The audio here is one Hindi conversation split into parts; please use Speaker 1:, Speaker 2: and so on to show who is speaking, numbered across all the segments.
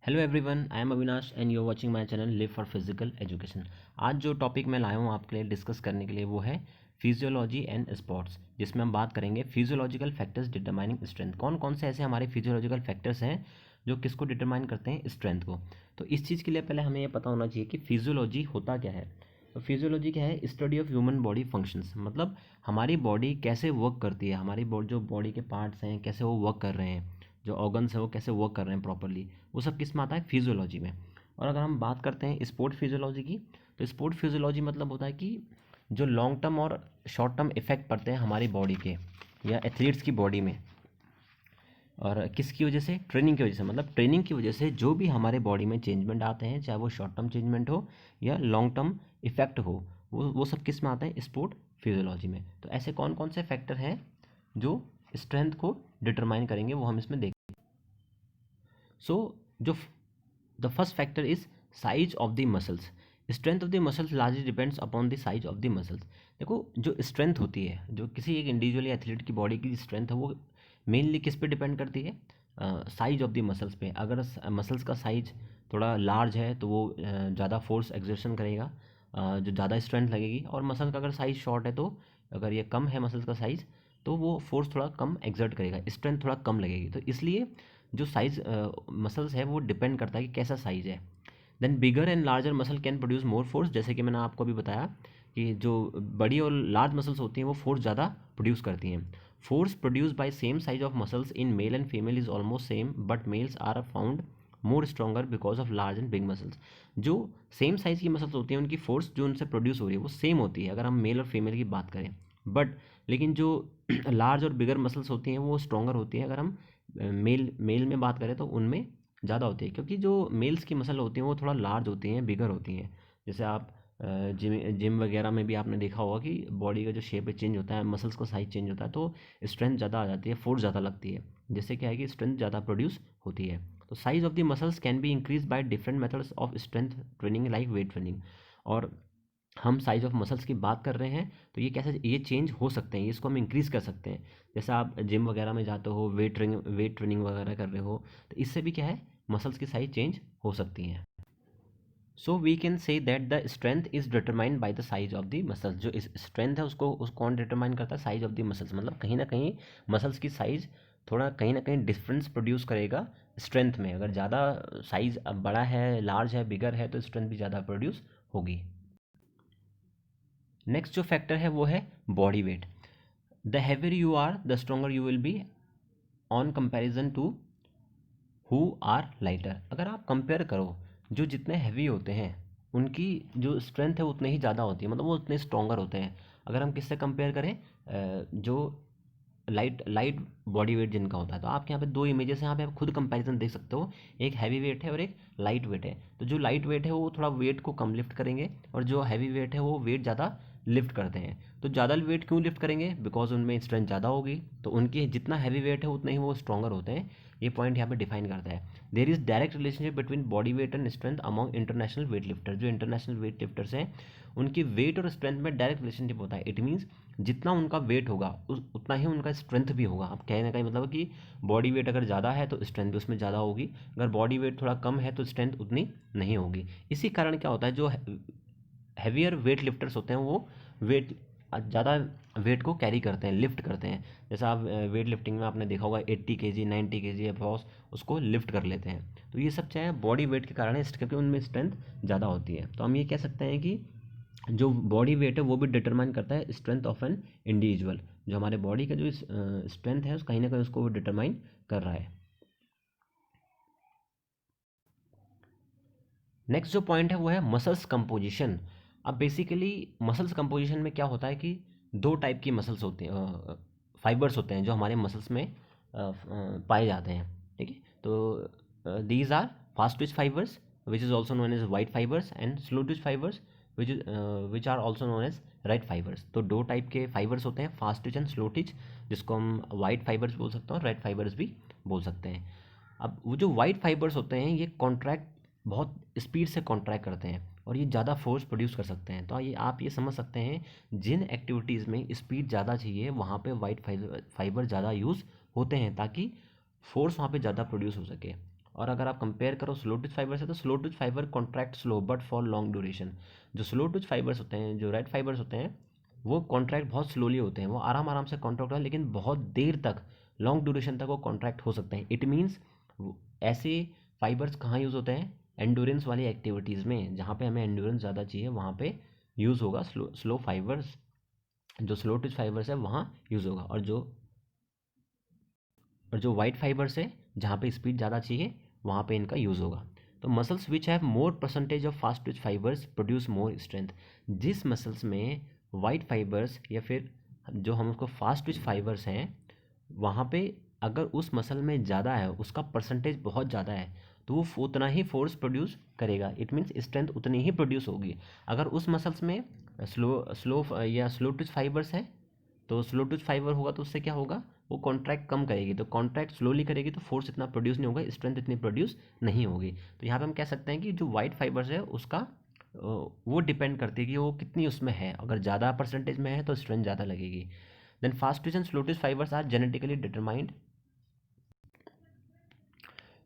Speaker 1: Hello everyone, I am Avinash and you are watching my channel live for physical education. आज जो टॉपिक मैं लाया हूँ आपके लिए डिस्कस करने के लिए वो है फिजियोलॉजी एंड स्पोर्ट्स, जिसमें हम बात करेंगे फिजियोलॉजिकल फैक्टर्स डिटरमाइनिंग स्ट्रेंथ। कौन कौन से ऐसे हमारे फिजियोलॉजिकल फैक्टर्स हैं जो किसको डिटरमाइन करते हैं, स्ट्रेंथ को। तो इस चीज़ के लिए पहले हमें ये पता होना चाहिए कि फिजियोलॉजी होता क्या है। तो फिजियोलॉजी क्या है? Study of human body functions, मतलब हमारी बॉडी कैसे वर्क करती है, हमारी जो बॉडी के पार्ट्स हैं कैसे वो वर्क कर रहे हैं, जो ऑर्गन्स हैं वो कैसे वर्क कर रहे हैं प्रॉपरली, वो सब किस में आता है? फिजियोलॉजी में। और अगर हम बात करते हैं स्पोर्ट फिजियोलॉजी की, तो स्पोर्ट फिजियोलॉजी मतलब होता है कि जो लॉन्ग टर्म और शॉर्ट टर्म इफेक्ट पड़ते हैं हमारी बॉडी के या एथलीट्स की बॉडी में, और किसकी वजह से? ट्रेनिंग की वजह से। मतलब ट्रेनिंग की वजह से जो भी हमारे बॉडी में चेंजमेंट आते हैं, चाहे वो शॉर्ट टर्म चेंजमेंट हो या लॉन्ग टर्म इफेक्ट हो, वो सब किस में आते हैं? स्पोर्ट फिजियोलॉजी में। तो ऐसे कौन कौन से फैक्टर हैं जो स्ट्रेंथ को डिटरमाइन करेंगे, वो हम इसमें देखेंगे। सो जो the first factor is size of the muscles. Strength of the muscles largely depends upon the size of the muscles. देखो, जो स्ट्रेंथ होती है, जो किसी एक इंडिविजुअल एथलीट की बॉडी की स्ट्रेंथ है, वो मेनली किस पे डिपेंड करती है? साइज ऑफ द मसल्स पे। अगर मसल्स का साइज थोड़ा लार्ज है तो वो ज़्यादा फोर्स एक्सर्शन करेगा, जो ज़्यादा स्ट्रेंथ लगेगी। और मसल का अगर साइज शॉर्ट है तो, अगर ये कम है मसल्स का साइज, तो वो फोर्स थोड़ा कम एक्सर्ट करेगा, स्ट्रेंथ थोड़ा कम लगेगी। तो इसलिए जो साइज मसल्स है वो डिपेंड करता है कि कैसा साइज है। Then bigger and larger muscle can produce more force. जैसे कि मैंने आपको अभी बताया कि जो बड़ी और लार्ज मसल्स होती हैं वो फोर्स ज़्यादा प्रोड्यूस करती हैं। Force produce by same size of muscles in male and female is almost same, but males are found more stronger because of large and big muscles. जो सेम साइज की मसल्स होती हैं उनकी फोर्स जो उनसे प्रोड्यूस हो रही है वो सेम होती है अगर हम मेल और फीमेल की बात करें। बट लेकिन जो लार्ज और बिगर मसल्स होती हैं वो स्ट्रॉन्गर होती हैं अगर हम मेल मेल में बात करें तो उनमें ज़्यादा होती है, क्योंकि जो मेल्स की मसल होती हैं वो थोड़ा लार्ज होती हैं, बिगर होती हैं। जैसे आप जिम जिम वगैरह में भी आपने देखा होगा कि बॉडी का जो शेप है चेंज होता है, मसल्स का साइज चेंज होता है, तो स्ट्रेंथ ज़्यादा आ जाती है, फोर्स ज़्यादा लगती है, जिससे क्या है कि स्ट्रेंथ ज़्यादा प्रोड्यूस होती है। तो size of the muscles can be increase by different methods of strength training like weight training. और हम साइज ऑफ मसल्स की बात कर रहे हैं तो ये कैसे ये चेंज हो सकते हैं, इसको हम इंक्रीज़ कर सकते हैं। जैसे आप जिम वगैरह में जाते हो, वेट ट्रेनिंग वगैरह कर रहे हो, तो इससे भी क्या है, मसल्स की साइज चेंज हो सकती हैं। So we can say that the strength is determined by the size of the muscles. जो स्ट्रेंथ है उसको कौन डिटरमाइन करता है? Size of the muscles. मतलब कहीं ना कहीं मसल्स की साइज थोड़ा कहीं ना कहीं डिफरेंस प्रोड्यूस करेगा स्ट्रेंथ में। अगर ज़्यादा साइज बड़ा है, लार्ज है, बिगर है, तो स्ट्रेंथ भी ज़्यादा प्रोड्यूस होगी। नेक्स्ट जो फैक्टर है वो है body weight. The heavier you are the stronger you will be on comparison to who are lighter. अगर आप कंपेयर करो, जो जितने हैवी होते हैं उनकी जो स्ट्रेंथ है उतनी ही ज़्यादा होती है, मतलब वो उतने स्ट्रोंगर होते हैं। अगर हम किससे कंपेयर करें, जो लाइट लाइट बॉडी वेट जिनका होता है। तो आपके यहाँ पे दो इमेजेस हैं, यहाँ पे आप खुद कंपैरिजन देख सकते हो। एक हैवी वेट है और एक लाइट वेट है। तो जो लाइट वेट है वो थोड़ा वेट को कम लिफ्ट करेंगे, और जो हैवी वेट है वो वेट ज़्यादा लिफ्ट करते हैं। तो ज़्यादा वेट क्यों लिफ्ट करेंगे? बिकॉज उनमें स्ट्रेंथ ज़्यादा होगी, तो उनकी जितना हैवी वेट है उतने ही वो स्ट्रॉन्गर होते हैं। ये पॉइंट यहाँ पे डिफाइन करता है। There is direct relationship between body weight and strength among international weight lifter. जो इंटरनेशनल वेट लिफ्टर्स हैं उनकी वेट और स्ट्रेंथ में डायरेक्ट रिलेशनशिप होता है। इट मीन्स जितना उनका वेट होगा उतना ही उनका स्ट्रेंथ भी होगा। अब कहने का मतलब कि बॉडी वेट अगर ज़्यादा है तो स्ट्रेंथ भी उसमें ज़्यादा होगी, अगर बॉडी वेट थोड़ा कम है तो स्ट्रेंथ उतनी नहीं होगी। इसी कारण क्या होता है, जो हैवियर वेट लिफ्टर्स होते हैं वो वेट ज़्यादा वेट को कैरी करते हैं, लिफ्ट करते हैं। जैसा आप वेट लिफ्टिंग में आपने देखा होगा 80 kg 90 kg अप्रॉक्स उसको लिफ्ट कर लेते हैं। तो ये सब चाहे बॉडी वेट के कारण है, क्योंकि उनमें स्ट्रेंथ ज़्यादा होती है। तो हम ये कह सकते हैं कि जो बॉडी वेट है वो भी डिटरमाइन करता है स्ट्रेंथ ऑफ एन इंडिविजुअल। जो हमारे बॉडी का जो स्ट्रेंथ है उस कहीं ना कहीं उसको डिटरमाइन कर रहा है। नेक्स्ट जो पॉइंट है वो है मसल्स कंपोजिशन। अब बेसिकली मसल्स कंपोजिशन में क्या होता है कि दो टाइप की मसल्स होते हैं, फाइबर्स होते हैं जो हमारे मसल्स में पाए जाते हैं। ठीक है, तो these are fast twitch fibres which is also known as white fibres, and slow twitch fibres which are also known as red fibres. तो दो टाइप के फाइबर्स होते हैं, fast twitch and slow twitch, जिसको हम वाइट फाइबर्स बोल सकते हैं और रेड फाइबर्स भी बोल सकते हैं। अब वो जो वाइट फाइबर्स होते हैं ये कॉन्ट्रैक्ट बहुत स्पीड से कॉन्ट्रैक्ट करते हैं और ये ज़्यादा फोर्स प्रोड्यूस कर सकते हैं। तो ये आप ये समझ सकते हैं, जिन एक्टिविटीज़ में स्पीड ज़्यादा चाहिए वहाँ पे वाइट फाइबर ज़्यादा यूज़ होते हैं, ताकि फोर्स वहाँ पे ज़्यादा प्रोड्यूस हो सके। और अगर आप कंपेयर करो स्लो ट्विच फाइबर से, तो slow Twitch fibre contract slow but for long duration. जो स्लो ट्विच फाइबर्स होते हैं, जो रेड फाइबर्स होते हैं, वो कॉन्ट्रैक्ट बहुत स्लोली होते हैं, वो आराम आराम से कॉन्ट्रैक्ट होता है, लेकिन बहुत देर तक, लॉन्ग ड्यूरेशन तक वो कॉन्ट्रैक्ट हो सकते हैं। इट मीन्स ऐसे फाइबर्स कहाँ यूज़ होते हैं? एंडोरेंस वाली एक्टिविटीज़ में, जहाँ पे हमें एंडोरेंस ज़्यादा चाहिए वहाँ पे यूज़ होगा स्लो फाइबर्स, जो स्लो ट्विच फाइबर्स है वहाँ यूज़ होगा। और जो वाइट फाइबर्स है, जहाँ पे स्पीड ज़्यादा चाहिए वहाँ पे इनका यूज़ होगा। तो muscles which have more percentage of fast twitch fibres produce more strength. जिस मसल्स में वाइट फाइबर्स या फिर जो हम उसको फास्ट ट्विच फाइबर्स हैं, वहाँ पे अगर उस मसल में ज़्यादा है, उसका परसेंटेज बहुत ज़्यादा है, तो वो उतना ही फोर्स प्रोड्यूस करेगा। इट मीन्स स्ट्रेंथ उतनी ही प्रोड्यूस होगी। अगर उस मसल्स में स्लो ट्विच फाइबर्स है, तो स्लो टूथ फाइबर होगा तो उससे क्या होगा? वो कॉन्ट्रैक्ट कम करेगी, तो कॉन्ट्रैक्ट स्लोली करेगी तो फोर्स इतना प्रोड्यूस नहीं होगा, स्ट्रेंथ इतनी प्रोड्यूस नहीं होगी। तो यहाँ पे हम कह सकते हैं कि जो वाइट फाइबर्स है उसका वो डिपेंड करती है कि वो कितनी उसमें है। अगर ज़्यादा परसेंटेज में है तो स्ट्रेंथ ज़्यादा लगेगी। Then fast twitch and slow twitch fibres are genetically determined.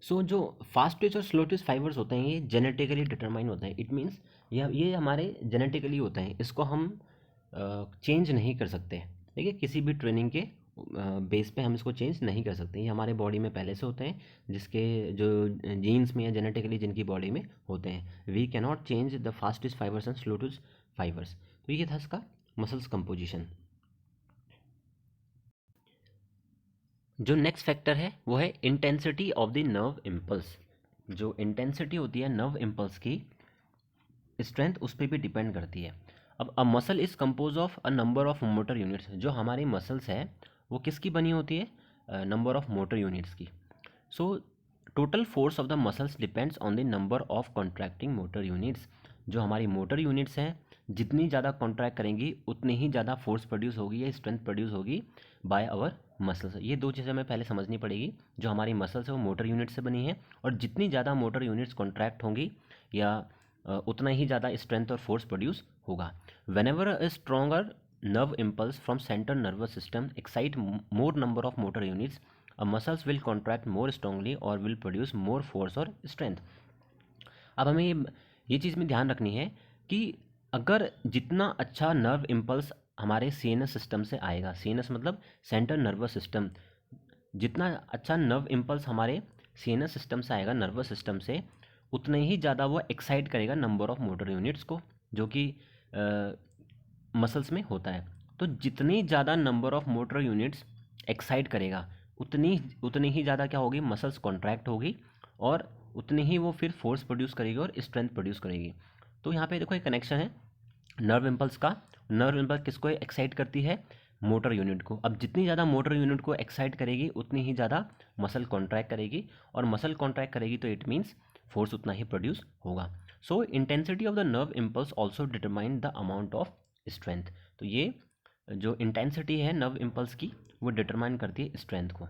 Speaker 1: So जो फास्ट ट्विच और स्लो ट्विच फाइबर्स होते हैं ये जेनेटिकली डिटरमाइन होते हैं। इट मीन्स ये हमारे जेनेटिकली होते हैं, इसको हम चेंज नहीं कर सकते। ठीक है, किसी भी ट्रेनिंग के बेस पे हम इसको चेंज नहीं कर सकते। ये हमारे बॉडी में पहले से होते हैं, जिसके जो जीन्स में या जेनेटिकली जिनकी बॉडी में होते हैं। We cannot change the fast twitch fibres and slow twitch fibres. तो ये था इसका मसल्स कंपोजिशन। जो नेक्स्ट फैक्टर है वो है intensity of the nerve impulse. जो इंटेंसिटी होती है नर्व इम्पल्स की, स्ट्रेंथ उस पर भी डिपेंड करती है। अब a muscle is compose of a number of motor units. जो हमारी मसल्स है वो किसकी बनी होती है? नंबर ऑफ मोटर यूनिट्स की। So total force of the muscles depends on the number of contracting motor units. जो हमारी मोटर यूनिट्स हैं, जितनी ज़्यादा कॉन्ट्रैक्ट करेंगी उतनी ही ज़्यादा फोर्स प्रोड्यूस होगी या स्ट्रेंथ प्रोड्यूस होगी बाय आवर मसल्स। ये दो चीज़ें हमें पहले समझनी पड़ेगी। जो हमारी मसल्स है वो मोटर यूनिट से बनी है, और जितनी ज़्यादा मोटर यूनिट्स कॉन्ट्रैक्ट होंगी या उतना ही ज़्यादा स्ट्रेंथ और फोर्स प्रोड्यूस होगा। When ever a stronger nerve impulse from central nervous system excite more number of motor units, muscles will contract more strongly or will produce more force or strength. अब हमें ये चीज़ में ध्यान रखनी है कि अगर जितना अच्छा नर्व इम्पल्स हमारे सीएनएस सिस्टम से आएगा, सीएनएस मतलब सेंट्रल नर्वस सिस्टम, जितना अच्छा नर्व इम्पल्स हमारे सीएनएस सिस्टम से आएगा, नर्वस सिस्टम से, उतने ही ज़्यादा वो एक्साइट करेगा नंबर ऑफ मोटर यूनिट्स को, जो कि मसल्स में होता है। तो जितनी ज़्यादा number of motor units excite करेगा, उतनी उतनी ही ज़्यादा क्या होगी? मसल्स कॉन्ट्रैक्ट होगी, और उतनी ही वो फिर फोर्स प्रोड्यूस करेगी और स्ट्रेंथ प्रोड्यूस करेगी। तो यहाँ पे देखो एक कनेक्शन है नर्व इम्पल्स का। नर्व इम्पल्स किसको एक्साइट करती है? मोटर यूनिट को। अब जितनी ज़्यादा मोटर यूनिट को एक्साइट करेगी उतनी ही ज़्यादा मसल कॉन्ट्रैक्ट करेगी, और मसल कॉन्ट्रैक्ट करेगी तो इट मीन्स फोर्स उतना ही प्रोड्यूस होगा। सो intensity of the nerve impulse also determine the amount of strength. तो ये जो इंटेंसिटी है नर्व इम्पल्स की, वो डिटरमाइन करती है स्ट्रेंथ को।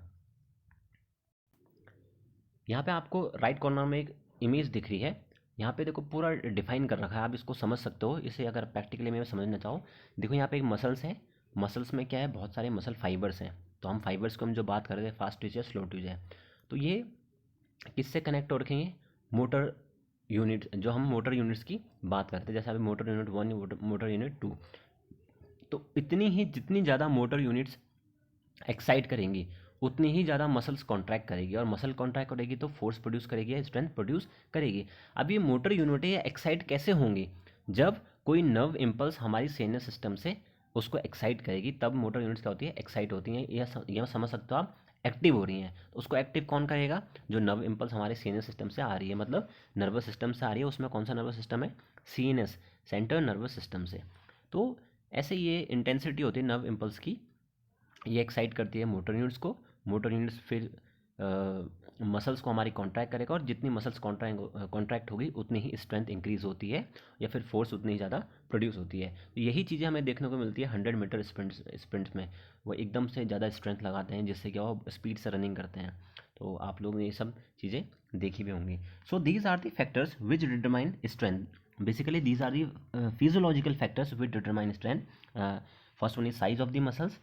Speaker 1: यहाँ पे आपको राइट कॉर्नर में एक इमेज दिख रही है। यहाँ पे देखो पूरा डिफाइन कर रखा है, आप इसको समझ सकते हो। इसे अगर प्रैक्टिकली में समझना चाहो, देखो यहाँ पे एक मसल्स है। मसल्स में क्या है? बहुत सारे मसल फाइबर्स हैं। तो हम फाइबर्स को हम जो बात कर रहे थे, फास्ट ट्विच है, स्लो ट्विच है, तो ये किससे कनेक्ट हो रखेंगे? मोटर यूनिट, जो हम मोटर यूनिट्स की बात करते हैं, जैसे अभी मोटर यूनिट 1, मोटर यूनिट 2। तो इतनी ही जितनी ज़्यादा मोटर यूनिट्स एक्साइट करेंगी उतनी ही ज़्यादा मसल्स कॉन्ट्रैक्ट करेगी, और मसल कॉन्ट्रैक्ट करेगी तो फोर्स प्रोड्यूस करेगी या स्ट्रेंथ प्रोड्यूस करेगी। अब ये मोटर यूनिटें एक्साइट कैसे होंगी? जब कोई नर्व इम्पल्स हमारी सीनियर सिस्टम से उसको एक्साइट करेगी, तब मोटर यूनिट्स क्या होती है? एक्साइट होती हैं। यह समझ सकते हो आप, एक्टिव हो रही हैं। तो उसको एक्टिव कौन करेगा? जो नर्व इम्पल्स हमारे सीनियर सिस्टम से आ रही है, मतलब नर्वस सिस्टम से आ रही है। उसमें कौन सा नर्वस सिस्टम है? सीएनएस, सेंट्रल नर्वस सिस्टम से। तो ऐसे ये इंटेंसिटी होती है नर्व इम्पल्स की, ये एक्साइट करती है मोटर यूनिट्स को। मोटर यूनिट्स फिर मसल्स को हमारी कॉन्ट्रैक्ट करेगा, और जितनी मसल्स कॉन्ट्रैक्ट होगी उतनी ही स्ट्रेंथ इंक्रीज होती है, या फिर फोर्स उतनी ही ज़्यादा प्रोड्यूस होती है। तो यही चीज़ें हमें देखने को मिलती है 100 मीटर स्प्रिंट्स में। वो एकदम से ज़्यादा स्ट्रेंथ लगाते हैं, जिससे क्या वो स्पीड से रनिंग करते हैं। तो आप लोग ने ये सब चीज़ें देखी भी होंगी। So these are the factors which determine strength. Basically these are the physiological factors which determine strength. First one is size of the muscles,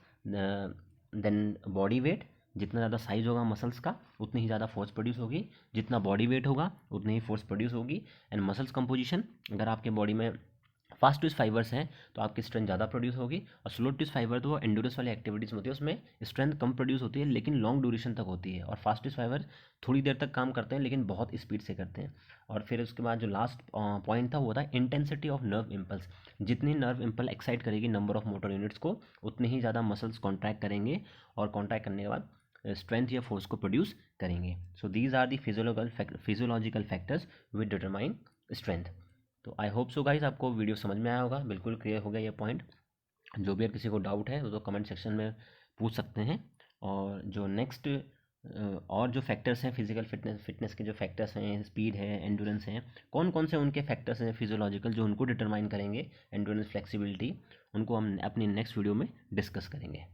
Speaker 1: then body weight, जितना ज़्यादा साइज होगा मसल्स का उतनी ही ज़्यादा फोर्स प्रोड्यूस होगी, जितना बॉडी वेट होगा उतनी ही फोर्स प्रोड्यूस होगी। एंड मसल्स कंपोजिशन, अगर आपके बॉडी में फास्ट ट्विस्ट फाइबर्स हैं तो आपकी स्ट्रेंथ ज़्यादा प्रोड्यूस होगी, और स्लो ट्विस्ट फाइबर तो वो एंडोरेंस वाली एक्टिविटीज़ होती है उसमें स्ट्रेंथ कम प्रोड्यूस होती है लेकिन लॉन्ग ड्यूरेशन तक होती है, और फास्ट ट्विस्ट फाइबर थोड़ी देर तक काम करते हैं लेकिन बहुत स्पीड से करते हैं। और फिर उसके बाद जो लास्ट पॉइंट था वो था इंटेंसिटी ऑफ नर्व इम्पल्स। जितनी नर्व इम्पल्स एक्साइट करेगी नंबर ऑफ मोटर यूनिट्स को, उतनी ही ज़्यादा मसल्स कॉन्ट्रैक्ट करेंगे, और कॉन्ट्रैक्ट करने के बाद स्ट्रेंथ या फोर्स को प्रोड्यूस करेंगे। So these are the physiological factors which determine strength. तो आई होप सो गाइस आपको वीडियो समझ में आया होगा, बिल्कुल क्लियर हो गया ये पॉइंट। जो भी किसी को डाउट है तो कमेंट सेक्शन में पूछ सकते हैं। और जो नेक्स्ट और जो फैक्टर्स हैं फिजिकल फिटनेस के जो फैक्टर्स हैं, स्पीड है, एंडोरेंस हैं, कौन कौन से उनके फैक्टर्स हैं फिजियोलॉजिकल जो उनको डिटरमाइन करेंगे एंडोरेंस फ्लेक्सिबिलिटी, उनको हम अपनी नेक्स्ट वीडियो में डिस्कस करेंगे।